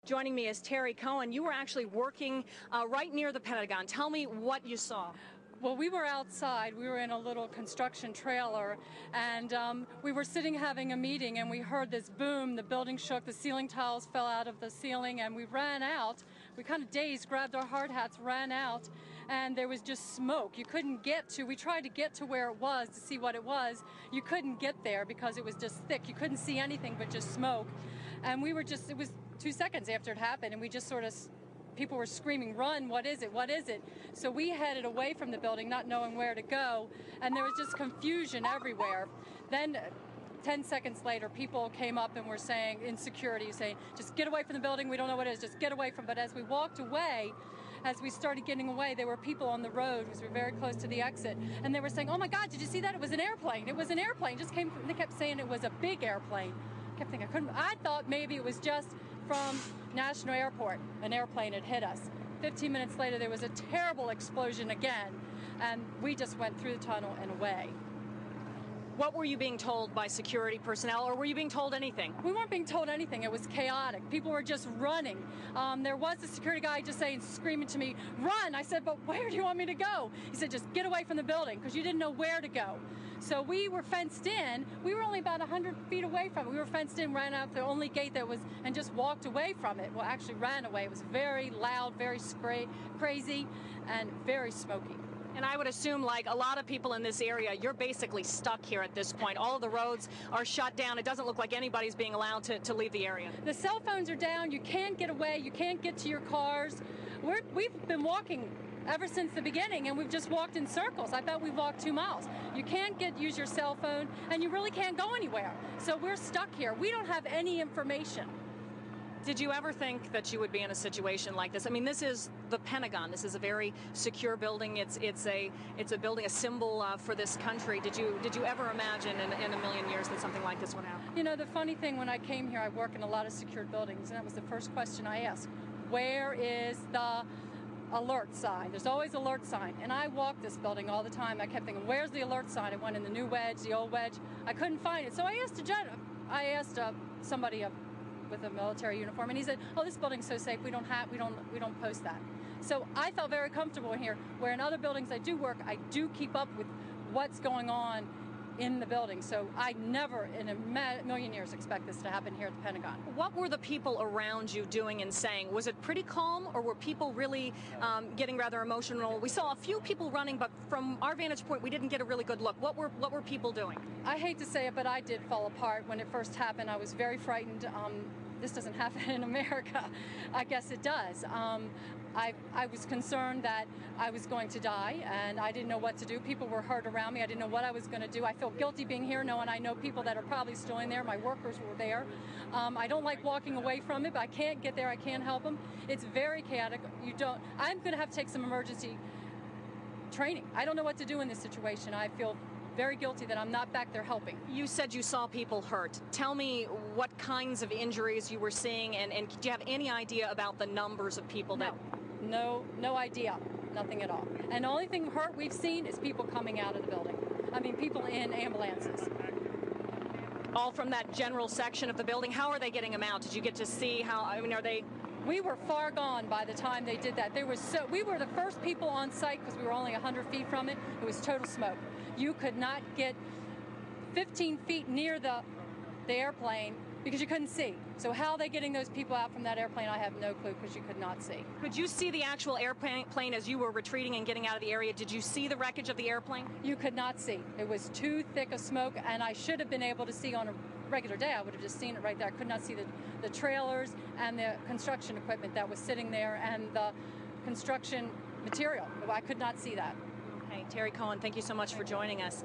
Joining me is Terri Cohen. You were actually working right near the Pentagon. Tell me what you saw. Well, we were outside. We were in a little construction trailer, and we were sitting having a meeting, and we heard this boom. The building shook. The ceiling tiles fell out of the ceiling, and we ran out. We kind of dazed, grabbed our hard hats, ran out, and there was just smoke. You couldn't get to. We tried to get to where it was to see what it was. You couldn't get there because it was just thick. You couldn't see anything but just smoke. And we were just, it was 2 seconds after it happened, and we just sort of, people were screaming, "Run, what is it, what is it?" So we headed away from the building, not knowing where to go, and there was just confusion everywhere. Then 10 seconds later, people came up and were saying, in security, saying, "Just get away from the building, we don't know what it is, just get away from it." But as we walked away, as we started getting away, there were people on the road because we were very close to the exit, and they were saying, "Oh my God, did you see that? It was an airplane, it was an airplane." Just came, they kept saying it was a big airplane. I kept thinking, I thought maybe it was just from National Airport, an airplane had hit us. 15 minutes later, there was a terrible explosion again, and we just went through the tunnel and away. What were you being told by security personnel, or were you being told anything? We weren't being told anything. It was chaotic. People were just running. There was a security guy just saying, screaming to me, "Run!" I said, "But where do you want me to go?" He said, "Just get away from the building," because you didn't know where to go. So we were fenced in. We were only about 100 feet away from it. We were fenced in, ran out the only gate that was, and just walked away from it. Well, actually ran away. It was very loud, very crazy, and very smoky. And I would assume, like a lot of people in this area, you're basically stuck here at this point. All of the roads are shut down. It doesn't look like anybody's being allowed to leave the area. The cell phones are down. You can't get away. You can't get to your cars. We've been walking ever since the beginning, and we've just walked in circles. I bet we've walked 2 miles. You can't use your cell phone, and you really can't go anywhere. So we're stuck here. We don't have any information. Did you ever think that you would be in a situation like this? I mean, this is the Pentagon. This is a very secure building. It's a building, a symbol for this country. Did you ever imagine in a million years that something like this would happen? You know, the funny thing, when I came here, I work in a lot of secured buildings, and that was the first question I asked. Where is the alert sign? There's always alert sign, and I walk this building all the time. I kept thinking, where's the alert sign? I went in the new wedge, the old wedge. I couldn't find it, so I asked somebody with a military uniform, and he said, "Oh, this building's so safe. We don't post that." So I felt very comfortable in here. Where in other buildings I do work, I do keep up with what's going on in the building. So I never in a million years expect this to happen here at the Pentagon. What were the people around you doing and saying? Was it pretty calm, or were people really getting rather emotional? We saw a few people running, but from our vantage point, we didn't get a really good look. What were people doing? I hate to say it, but I did fall apart when it first happened. I was very frightened. This doesn't happen in America. I guess it does. I was concerned that I was going to die, and I didn't know what to do. People were hurt around me. I didn't know what I was going to do. I felt guilty being here, knowing I know people that are probably still in there. My workers were there. I don't like walking away from it, but I can't get there. I can't help them. It's very chaotic. I'm going to have to take some emergency training. I don't know what to do in this situation. I feel very guilty that I'm not back there helping. You said you saw people hurt. Tell me what kinds of injuries you were seeing, and do you have any idea about the numbers of people that... No idea. Nothing at all. And the only thing hurt we've seen is people coming out of the building. I mean, people in ambulances. All from that general section of the building? How are they getting them out? Did you get to see how, I mean, are they... We were far gone by the time they did that. We were the first people on site because we were only 100 feet from it. It was total smoke. You could not get 15 feet near the airplane because you couldn't see. So how are they getting those people out from that airplane, I have no clue, because you could not see. Could you see the actual airplane as you were retreating and getting out of the area? Did you see the wreckage of the airplane? You could not see. It was too thick of smoke, and I should have been able to see on a regular day. I would have just seen it right there. I could not see the trailers and the construction equipment that was sitting there and the construction material. I could not see that. Okay, Terri Cohen, thank you so much for joining us.